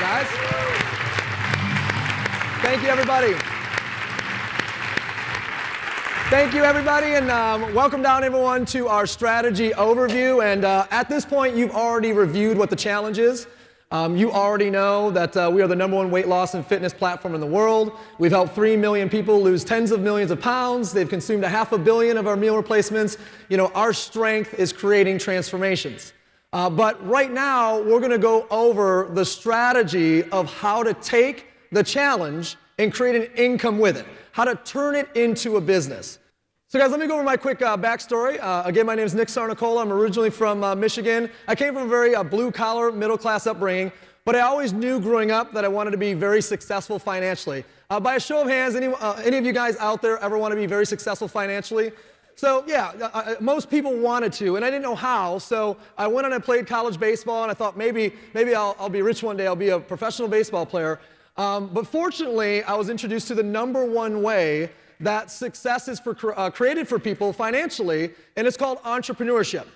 guys. Thank you, everybody. Thank you, everybody, and welcome down, everyone, to our strategy overview. And at this point, you've already reviewed what the challenge is. You already know that we are the #1 weight loss and fitness platform in the world. We've helped 3 million people lose tens of millions of pounds. They've consumed 500 million of our meal replacements. You know, our strength is creating transformations. But right now, we're going to go over the strategy of how to take the challenge and create an income with it, how to turn it into a business. So guys, let me go over my quick backstory. Again, my name is Nick Sarnicola. I'm originally from Michigan. I came from a very blue-collar, middle-class upbringing, but I always knew growing up that I wanted to be very successful financially. By a show of hands, any of you guys out there ever want to be very successful financially? So yeah, most people wanted to, and I didn't know how, so I went and I played college baseball, and I thought maybe I'll be rich one day, I'll be a professional baseball player. But fortunately, I was introduced to the #1 way that success is created for people financially, and it's called entrepreneurship.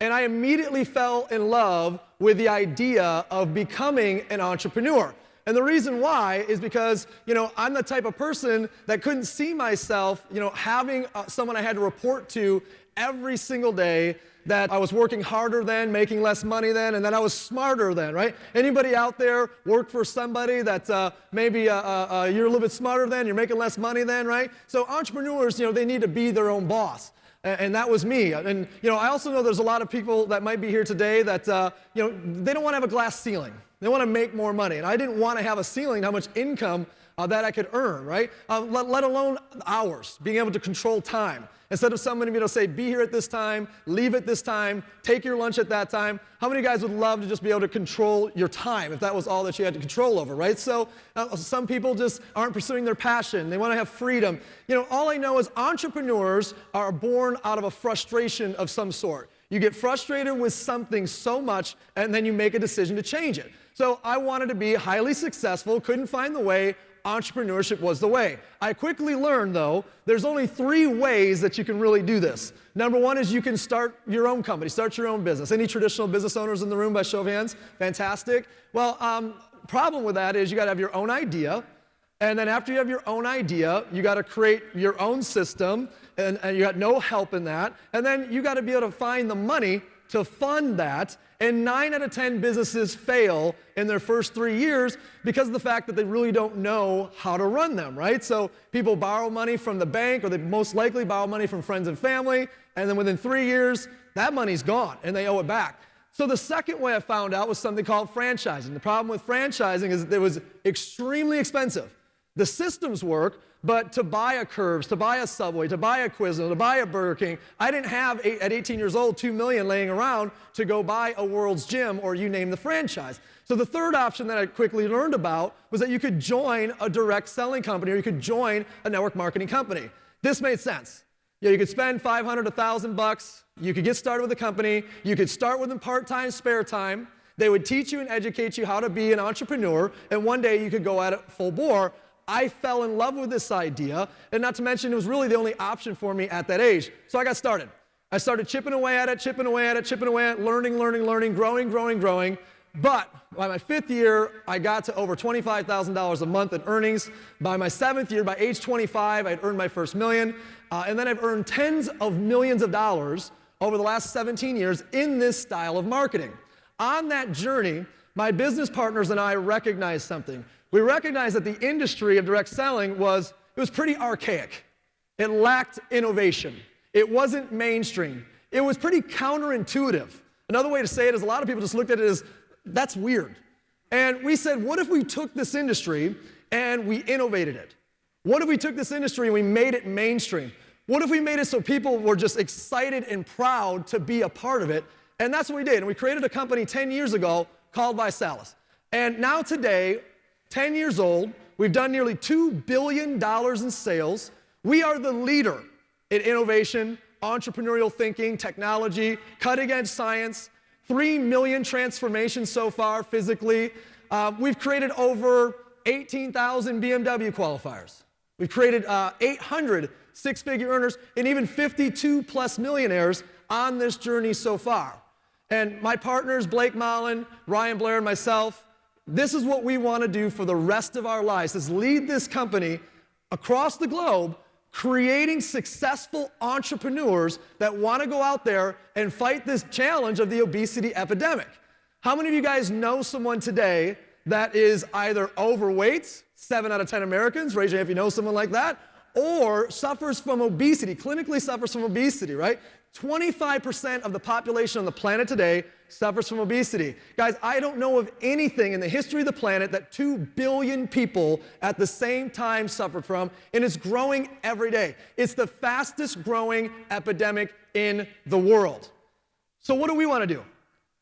And I immediately fell in love with the idea of becoming an entrepreneur. And the reason why is because, you know, I'm the type of person that couldn't see myself, you know, having someone I had to report to every single day, that I was working harder than, making less money than, and that I was smarter than, right? Anybody out there work for somebody that maybe you're a little bit smarter than, you're making less money than, right? So entrepreneurs, you know, they need to be their own boss. And that was me. And, you know, I also know there's a lot of people that might be here today that, you know, they don't want to have a glass ceiling. They want to make more money. And I didn't want to have a ceiling, how much income that I could earn, right? Let alone hours, being able to control time. Instead of somebody being able to say, be here at this time, leave at this time, take your lunch at that time. How many of you guys would love to just be able to control your time if that was all that you had to control over, right? So some people just aren't pursuing their passion. They want to have freedom. You know, all I know is entrepreneurs are born out of a frustration of some sort. You get frustrated with something so much, and then you make a decision to change it. So I wanted to be highly successful, couldn't find the way. Entrepreneurship was the way. I quickly learned, though, there's only 3 ways that you can really do this. #1 is you can start your own company, start your own business. Any traditional business owners in the room by show of hands? Fantastic. Well, problem with that is you got to have your own idea, and then after you have your own idea, you got to create your own system, and you got no help in that, and then you got to be able to find the money to fund that. And 9 out of 10 businesses fail in their first 3 years because of the fact that they really don't know how to run them, right? So people borrow money from the bank, or they most likely borrow money from friends and family, and then within 3 years, that money's gone, and they owe it back. So the second way I found out was something called franchising. The problem with franchising is that it was extremely expensive. The systems work, but to buy a Curves, to buy a Subway, to buy a Quiznos, to buy a Burger King, I didn't have, at 18 years old, $2 million laying around to go buy a World's Gym, or you name the franchise. So the third option that I quickly learned about was that you could join a direct selling company, or you could join a network marketing company. This made sense. You know, you could spend $500, $1,000, you could get started with a company, you could start with a part-time, spare time, they would teach you and educate you how to be an entrepreneur, and one day you could go at it full bore. I fell in love with this idea, and not to mention it was really the only option for me at that age. So I got started. I started chipping away at it, learning, growing. But by my 5th year, I got to over $25,000 a month in earnings. By my 7th year, by age 25, I'd earned my first million. And then I've earned tens of millions of dollars over the last 17 years in this style of marketing. On that journey, my business partners and I recognized something. We recognized that the industry of direct selling was pretty archaic. It lacked innovation. It wasn't mainstream. It was pretty counterintuitive. Another way to say it is a lot of people just looked at it as, that's weird. And we said, what if we took this industry and we innovated it? What if we took this industry and we made it mainstream? What if we made it so people were just excited and proud to be a part of it? And that's what we did. And we created a company 10 years ago called ViSalus. And now today, 10 years old, we've done nearly $2 billion in sales. We are the leader in innovation, entrepreneurial thinking, technology, cutting-edge science, 3 million transformations so far physically. We've created over 18,000 BMW qualifiers. We've created 800 six-figure earners and even 52 plus millionaires on this journey so far. And my partners, Blake Mullen, Ryan Blair, and myself, This is what we want to do for the rest of our lives, is lead this company across the globe, creating successful entrepreneurs that want to go out there and fight this challenge of the obesity epidemic. How many of you guys know someone today that is either overweight, 7 out of 10 Americans, raise your hand if you know someone like that, or suffers from obesity, clinically suffers from obesity, right? 25% of the population on the planet today suffers from obesity. Guys, I don't know of anything in the history of the planet that 2 billion people at the same time suffered from, and it's growing every day. It's the fastest growing epidemic in the world. So what do we want to do?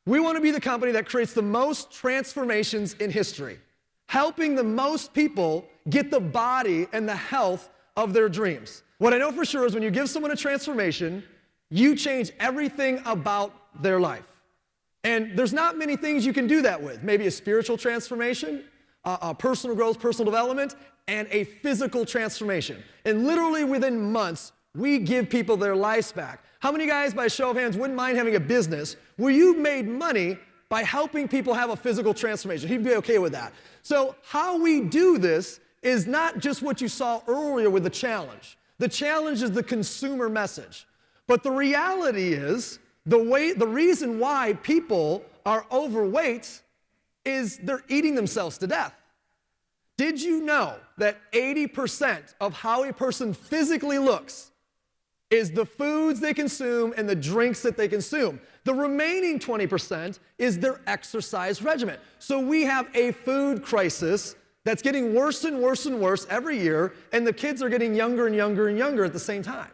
We want to be the company that creates the most transformations in history, helping the most people get the body and the health of their dreams. What I know for sure is when you give someone a transformation, you change everything about their life. And there's not many things you can do that with. Maybe a spiritual transformation, a personal growth, personal development, and a physical transformation. And literally within months, we give people their lives back. How many guys, by a show of hands, wouldn't mind having a business where you made money by helping people have a physical transformation? He'd be okay with that. So how we do this is not just what you saw earlier with the challenge. The challenge is the consumer message. But the reality is, the reason why people are overweight is they're eating themselves to death. Did you know that 80% of how a person physically looks is the foods they consume and the drinks that they consume? The remaining 20% is their exercise regimen. So we have a food crisis that's getting worse and worse and worse every year, and the kids are getting younger and younger and younger at the same time.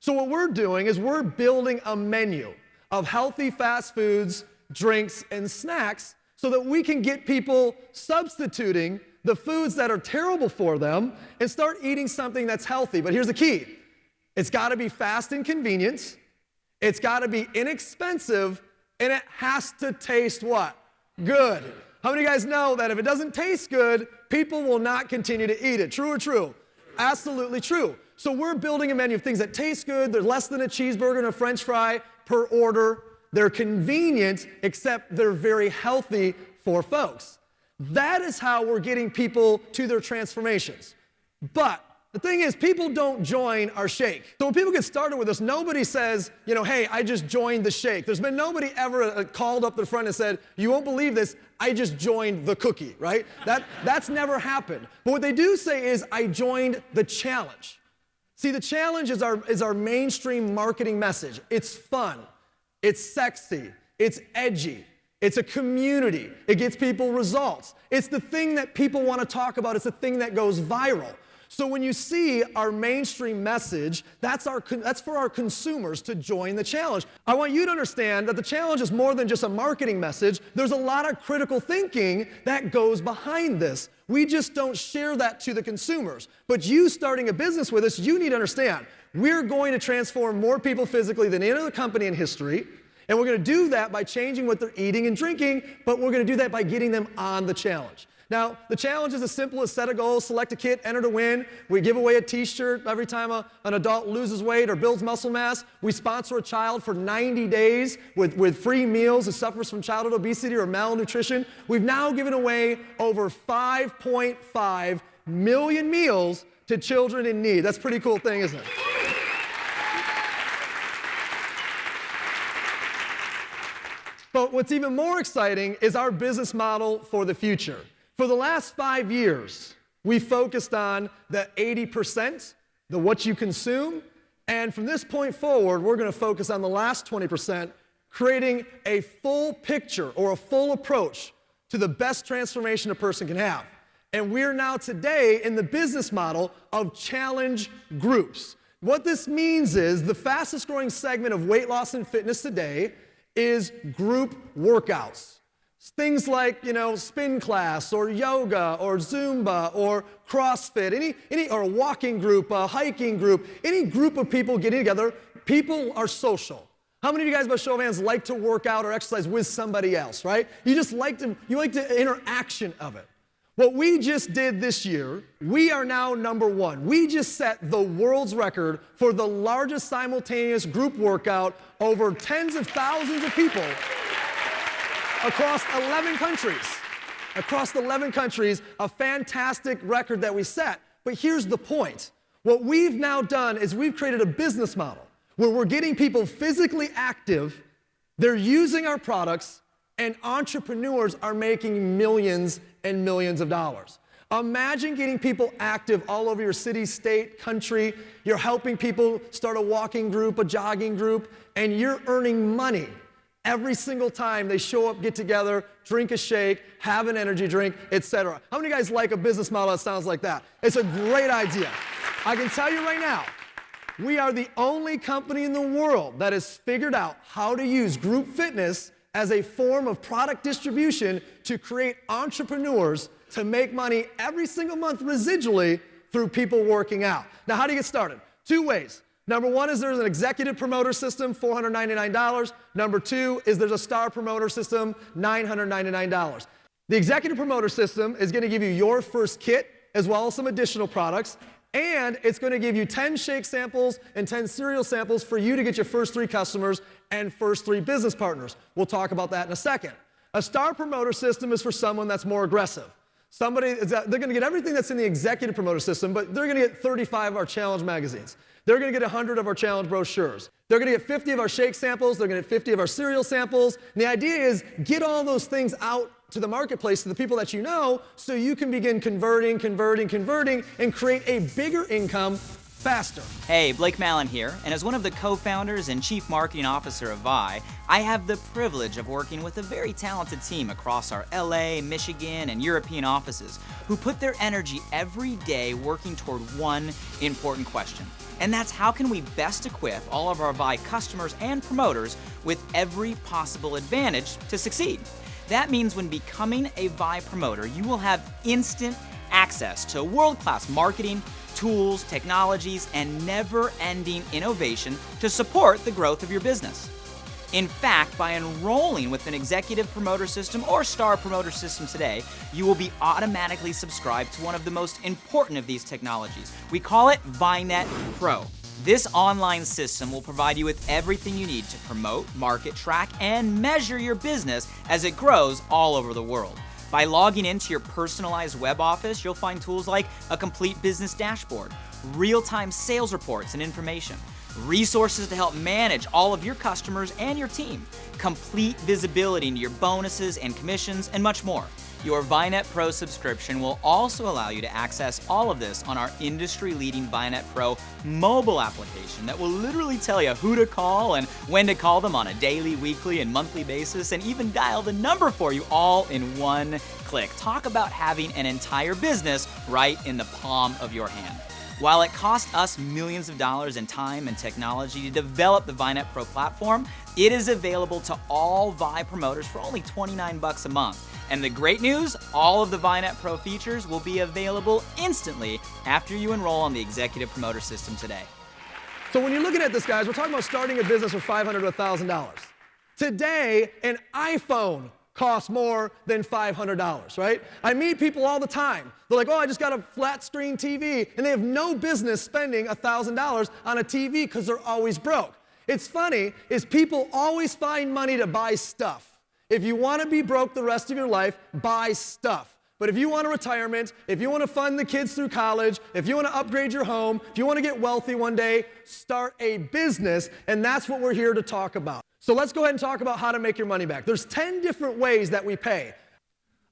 So what we're doing is we're building a menu of healthy fast foods, drinks, and snacks so that we can get people substituting the foods that are terrible for them and start eating something that's healthy. But here's the key. It's got to be fast and convenient. It's got to be inexpensive, and it has to taste what? Good. How many of you guys know that if it doesn't taste good, people will not continue to eat it? True or true? Absolutely true. So we're building a menu of things that taste good. They're less than a cheeseburger and a French fry per order. They're convenient, except they're very healthy for folks. That is how we're getting people to their transformations. But the thing is, people don't join our shake. So when people get started with us, nobody says, hey, I just joined the shake. There's been nobody ever called up the front and said, you won't believe this, I just joined the cookie, right? That's never happened. But what they do say is, I joined the challenge. See, the challenge is our mainstream marketing message. It's fun, it's sexy, it's edgy, it's a community, it gets people results. It's the thing that people want to talk about, it's the thing that goes viral. So when you see our mainstream message, that's for our consumers to join the challenge. I want you to understand that the challenge is more than just a marketing message. There's a lot of critical thinking that goes behind this. We just don't share that to the consumers. But you starting a business with us, you need to understand, we're going to transform more people physically than any other company in history. And we're going to do that by changing what they're eating and drinking, but we're going to do that by getting them on the challenge. Now, the challenge is as simple as set a goal, select a kit, enter to win. We give away a t-shirt every time an adult loses weight or builds muscle mass. We sponsor a child for 90 days with free meals who suffers from childhood obesity or malnutrition. We've now given away over 5.5 million meals to children in need. That's a pretty cool thing, isn't it? But what's even more exciting is our business model for the future. For the last 5 years, we focused on the 80%, the what you consume, and from this point forward, we're going to focus on the last 20%, creating a full picture or a full approach to the best transformation a person can have. And we're now today in the business model of challenge groups. What this means is the fastest growing segment of weight loss and fitness today is group workouts. Things like, spin class or yoga or Zumba or CrossFit, any or a walking group, a hiking group, any group of people getting together. People are social. How many of you guys, by show of hands, like to work out or exercise with somebody else, right? You like the interaction of it. What we just did this year, we are now number one. We just set the world's record for the largest simultaneous group workout over tens of thousands of people across 11 countries. across 11 countries, a fantastic record that we set. But here's the point. What we've now done is we've created a business model where we're getting people physically active, they're using our products, and entrepreneurs are making millions and millions of dollars. Imagine getting people active all over your city, state, country. You're helping people start a walking group, a jogging group, and you're earning money every single time they show up, get together, drink a shake, have an energy drink, etc. How many of you guys like a business model that sounds like that? It's a great idea. I can tell you right now, we are the only company in the world that has figured out how to use group fitness as a form of product distribution to create entrepreneurs to make money every single month residually through people working out. Now, how do you get started? Two ways. Number one is there's an executive promoter system, $499. Number two is there's a star promoter system, $999. The executive promoter system is going to give you your first kit as well as some additional products, and it's going to give you 10 shake samples and 10 cereal samples for you to get your first 3 customers and first 3 business partners. We'll talk about that in a second. A star promoter system is for someone that's more aggressive. They're going to get everything that's in the executive promoter system, but they're going to get 35 of our challenge magazines. They're going to get 100 of our challenge brochures. They're going to get 50 of our shake samples. They're going to get 50 of our cereal samples. And the idea is get all those things out to the marketplace, to the people that you know, so you can begin converting, and create a bigger income faster. Hey, Blake Mallon here, and as one of the co-founders and chief marketing officer of Vi, I have the privilege of working with a very talented team across our LA, Michigan, and European offices who put their energy every day working toward one important question. And that's how can we best equip all of our Vi customers and promoters with every possible advantage to succeed. That means when becoming a Vi promoter, you will have instant access to world-class marketing, tools, technologies, and never-ending innovation to support the growth of your business. In fact, by enrolling with an executive promoter system or star promoter system today, you will be automatically subscribed to one of the most important of these technologies. We call it ViNet Pro. This online system will provide you with everything you need to promote, market, track, and measure your business as it grows all over the world. By logging into your personalized web office, you'll find tools like a complete business dashboard, real-time sales reports and information, resources to help manage all of your customers and your team, complete visibility into your bonuses and commissions, and much more. Your ViNet Pro subscription will also allow you to access all of this on our industry-leading ViNet Pro mobile application that will literally tell you who to call and when to call them on a daily, weekly, and monthly basis, and even dial the number for you all in one click. Talk about having an entire business right in the palm of your hand. While it cost us millions of dollars in time and technology to develop the ViNet Pro platform, it is available to all Vi promoters for only $29 a month. And the great news, all of the ViNet Pro features will be available instantly after you enroll on the Executive Promoter System today. So when you're looking at this, guys, we're talking about starting a business with $500 to $1,000. Today, an iPhone costs more than $500, right? I meet people all the time. They're like, oh, I just got a flat screen TV, and they have no business spending $1,000 on a TV because they're always broke. It's funny, is people always find money to buy stuff. If you want to be broke the rest of your life, buy stuff. But if you want a retirement, if you want to fund the kids through college, if you want to upgrade your home, if you want to get wealthy one day, start a business, and that's what we're here to talk about. So let's go ahead and talk about how to make your money back. There's 10 different ways that we pay.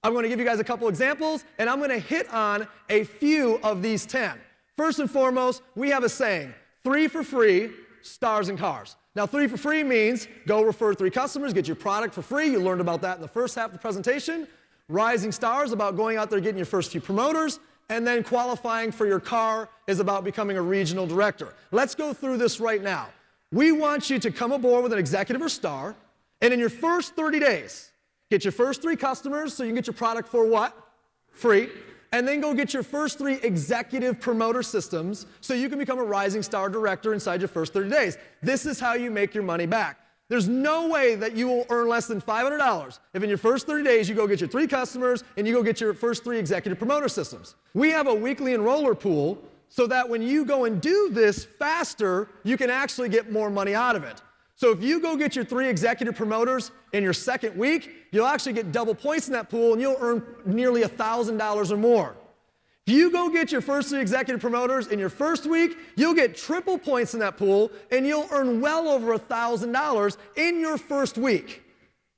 I'm going to give you guys a couple examples, and I'm going to hit on a few of these 10. First and foremost, we have a saying, 3 for free, stars and cars. Now, 3 for free means go refer 3 customers, get your product for free. You learned about that in the first half of the presentation. Rising stars, about going out there getting your first few promoters. And then qualifying for your car is about becoming a regional director. Let's go through this right now. We want you to come aboard with an executive or star, and in your first 30 days, get your first 3 customers so you can get your product for what? Free. And then go get your first 3 executive promoter systems so you can become a rising star director inside your first 30 days. This is how you make your money back. There's no way that you will earn less than $500 if in your first 30 days you go get your 3 customers and you go get your first 3 executive promoter systems. We have a weekly enroller pool so that when you go and do this faster, you can actually get more money out of it. So if you go get your 3 executive promoters in your second week, you'll actually get double points in that pool and you'll earn nearly $1,000 or more. If you go get your first 3 executive promoters in your first week, you'll get triple points in that pool and you'll earn well over $1,000 in your first week.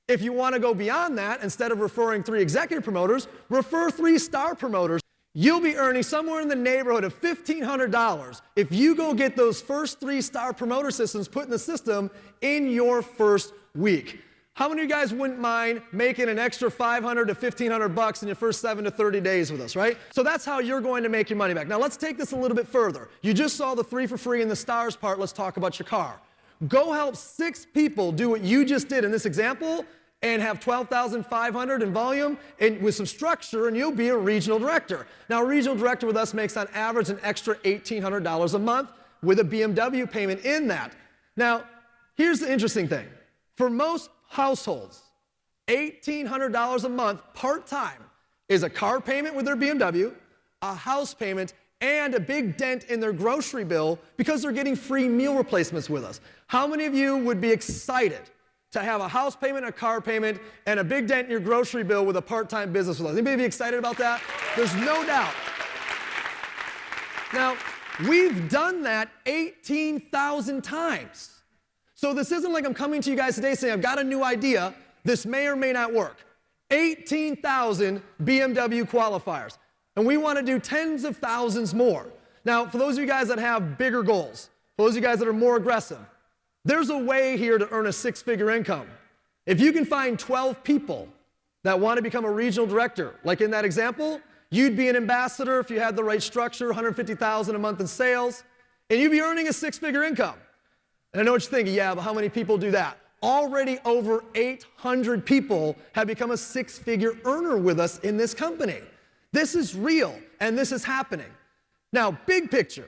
If you want to go beyond that, instead of referring 3 executive promoters, refer 3 star promoters. You'll be earning somewhere in the neighborhood of $1,500 if you go get those first 3 star promoter systems put in the system in your first week. How many of you guys wouldn't mind making an extra $500 to $1,500 in your first 7 to 30 days with us, right? So that's how you're going to make your money back. Now let's take this a little bit further. You just saw the 3 for free and the stars part. Let's talk about your car. Go help 6 people do what you just did in this example and have $12,500 in volume and with some structure, and you'll be a regional director. Now, a regional director with us makes on average an extra $1,800 a month with a BMW payment in that. Now, here's the interesting thing. For most households, $1,800 a month part-time is a car payment with their BMW, a house payment, and a big dent in their grocery bill because they're getting free meal replacements with us. How many of you would be excited to have a house payment, a car payment, and a big dent in your grocery bill with a part-time business with us? Anybody be excited about that? There's no doubt. Now, we've done that 18,000 times. So this isn't like I'm coming to you guys today saying, I've got a new idea. This may or may not work. 18,000 BMW qualifiers. And we want to do tens of thousands more. Now, for those of you guys that have bigger goals, for those of you guys that are more aggressive, there's a way here to earn a 6-figure income. If you can find 12 people that want to become a regional director, like in that example, you'd be an ambassador if you had the right structure, $150,000 a month in sales, and you'd be earning a 6-figure income. And I know what you're thinking, yeah, but how many people do that? Already over 800 people have become a 6-figure earner with us in this company. This is real, and this is happening. Now, big picture,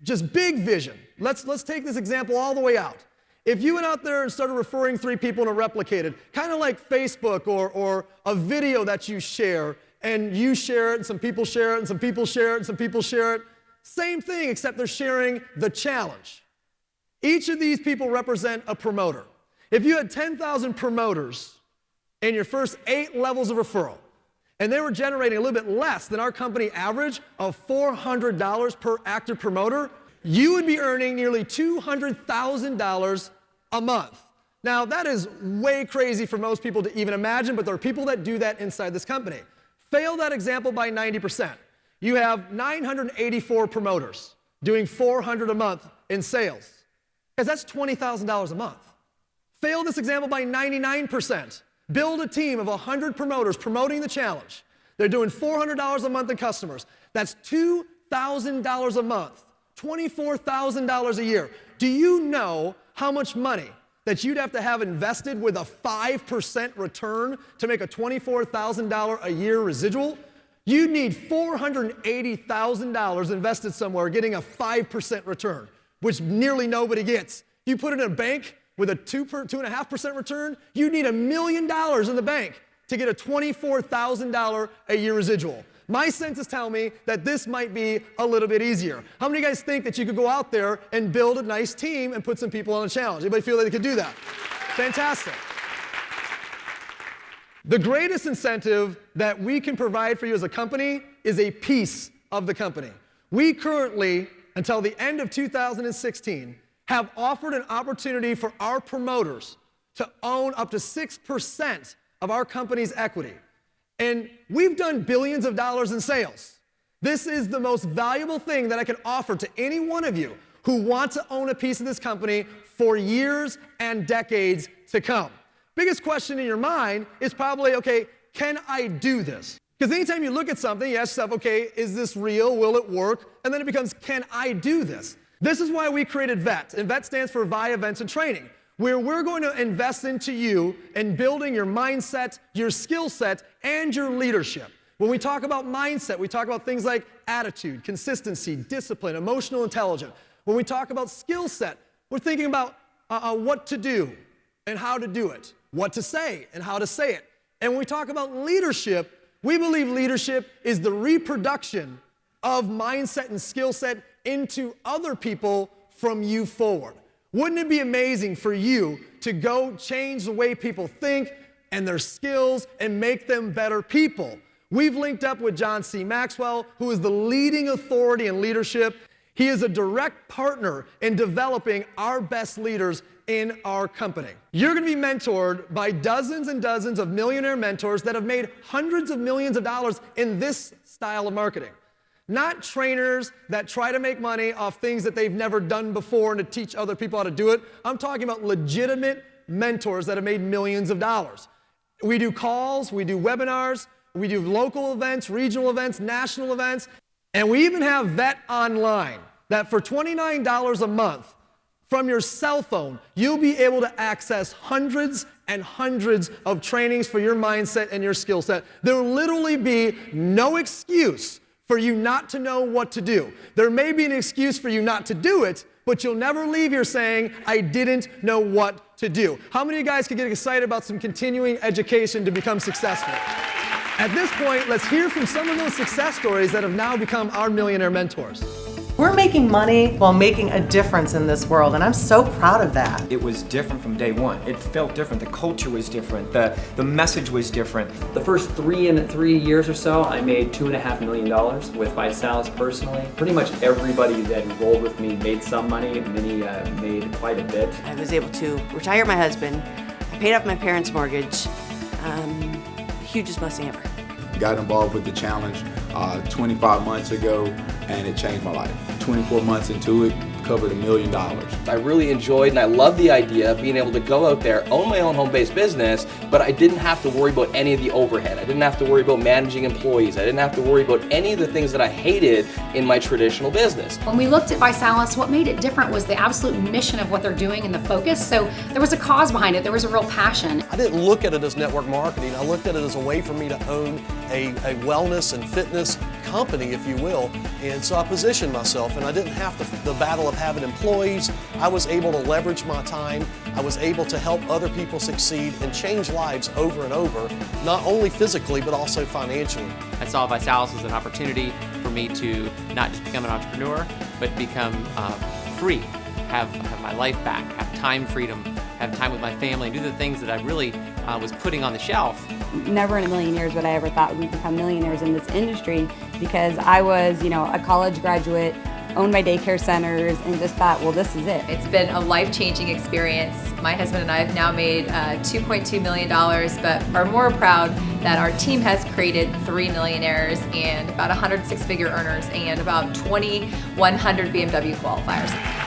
just big vision. Let's take this example all the way out. If you went out there and started referring 3 people and it replicated, kind of like Facebook or a video that you share, and you share it, and some people share it, and some people share it, and some people share it, same thing, except they're sharing the challenge. Each of these people represent a promoter. If you had 10,000 promoters in your first 8 levels of referral, and they were generating a little bit less than our company average of $400 per active promoter, you would be earning nearly $200,000 a month. Now, that is way crazy for most people to even imagine, but there are people that do that inside this company. Fail that example by 90%. You have 984 promoters doing $400 a month in sales, because that's $20,000 a month. Fail this example by 99%. Build a team of 100 promoters promoting the challenge. They're doing $400 a month in customers. That's $2,000 a month, $24,000 a year. Do you know how much money that you'd have to have invested with a 5% return to make a $24,000 a year residual? You'd need $480,000 invested somewhere getting a 5% return, which nearly nobody gets. You put it in a bank with a 2.5% return, you need $1 million in the bank to get a $24,000 a year residual. My senses tell me that this might be a little bit easier. How many of you guys think that you could go out there and build a nice team and put some people on a challenge? Anybody feel like they could do that? Fantastic. The greatest incentive that we can provide for you as a company is a piece of the company. We currently, until the end of 2016, have offered an opportunity for our promoters to own up to 6% of our company's equity. And we've done billions of dollars in sales. This is the most valuable thing that I can offer to any one of you who want to own a piece of this company for years and decades to come. Biggest question in your mind is probably, okay, can I do this? Because anytime you look at something, you ask yourself, okay, is this real? Will it work? And then it becomes, can I do this? This is why we created VET, and VET stands for Vi Events and Training, where we're going to invest into you and building your mindset, your skill set, and your leadership. When we talk about mindset, we talk about things like attitude, consistency, discipline, emotional intelligence. When we talk about skill set, we're thinking about what to do and how to do it, what to say and how to say it. And when we talk about leadership, we believe leadership is the reproduction of mindset and skill set into other people from you forward. Wouldn't it be amazing for you to go change the way people think and their skills and make them better people? We've linked up with John C. Maxwell, who is the leading authority in leadership. He is a direct partner in developing our best leaders in our company. You're gonna be mentored by dozens and dozens of millionaire mentors that have made hundreds of millions of dollars in this style of marketing. Not trainers that try to make money off things that they've never done before and to teach other people how to do it. I'm talking about legitimate mentors that have made millions of dollars. We do calls, we do webinars, we do local events, regional events, national events, and we even have Vet Online that for $29 a month from your cell phone, you'll be able to access hundreds and hundreds of trainings for your mindset and your skill set. There will literally be no excuse for you not to know what to do. There may be an excuse for you not to do it, but you'll never leave here saying, I didn't know what to do. How many of you guys could get excited about some continuing education to become successful? At this point, let's hear from some of those success stories that have now become our millionaire mentors. We're making money while making a difference in this world, and I'm so proud of that. It was different from day one. It felt different. The culture was different. The message was different. The first 3 years or so, I made $2.5 million with ViSalus personally. Pretty much everybody that enrolled with me made some money. Many made quite a bit. I was able to retire my husband. I paid off my parents' mortgage. Hugest blessing ever. Got involved with the challenge 25 months ago, and it changed my life. 24 months into it, covered $1 million. I really enjoyed and I love the idea of being able to go out there, own my own home-based business, but I didn't have to worry about any of the overhead. I didn't have to worry about managing employees. I didn't have to worry about any of the things that I hated in my traditional business. When we looked at ViSalus, what made it different was the absolute mission of what they're doing and the focus. So there was a cause behind it. There was a real passion. I didn't look at it as network marketing. I looked at it as a way for me to own a wellness and fitness company, if you will. And so I positioned myself, and I didn't have the battle of having employees. I was able to leverage my time. I was able to help other people succeed and change lives over and over, not only physically, but also financially. I saw ViSalus as an opportunity for me to not just become an entrepreneur, but become free, have my life back, have time freedom, have time with my family, and do the things that I really was putting on the shelf. Never in a million years would I ever thought we'd become millionaires in this industry, because I was, a college graduate, owned my daycare centers, and just thought, well, this is it. It's been a life-changing experience. My husband and I have now made $2.2 million, but are more proud that our team has created 3 millionaires and about 100 six-figure earners and about 2,100 BMW qualifiers.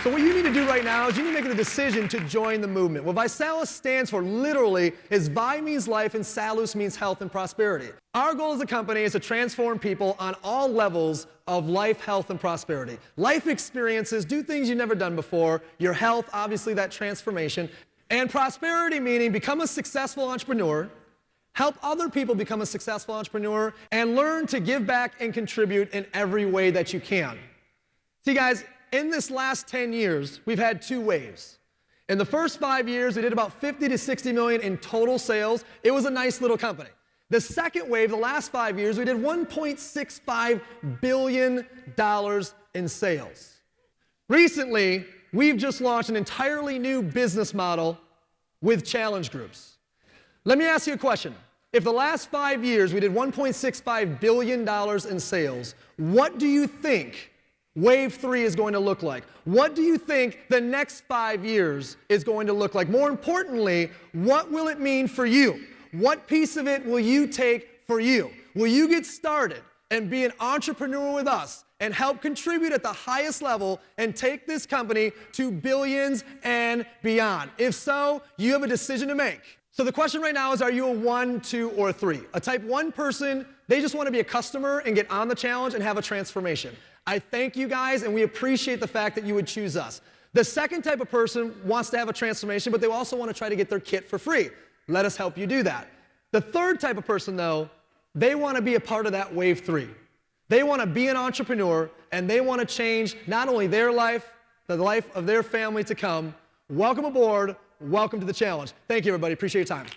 So what you need to do right now is you need to make a decision to join the movement. What ViSalus stands for literally is Vi means life and Salus means health and prosperity. Our goal as a company is to transform people on all levels of life, health, and prosperity. Life experiences, do things you've never done before. Your health, obviously that transformation. And prosperity meaning become a successful entrepreneur, help other people become a successful entrepreneur, and learn to give back and contribute in every way that you can. See guys, in this last 10 years, we've had 2 waves. In the first 5 years, we did about 50 to 60 million in total sales. It was a nice little company. The second wave, the last 5 years, we did $1.65 billion in sales. Recently, we've just launched an entirely new business model with challenge groups. Let me ask you a question. If the last 5 years we did $1.65 billion in sales, what do you think Wave 3 is going to look like? What do you think the next 5 years is going to look like? More importantly, what will it mean for you? What piece of it will you take for you? Will you get started and be an entrepreneur with us and help contribute at the highest level and take this company to billions and beyond? If so, you have a decision to make. So the question right now is, are you a 1, 2, or 3? A type 1 person, they just want to be a customer and get on the challenge and have a transformation. I thank you guys, and we appreciate the fact that you would choose us. The second type of person wants to have a transformation, but they also want to try to get their kit for free. Let us help you do that. The third type of person, though, they want to be a part of that wave 3. They want to be an entrepreneur, and they want to change not only their life, but the life of their family to come. Welcome aboard. Welcome to the challenge. Thank you, everybody. Appreciate your time.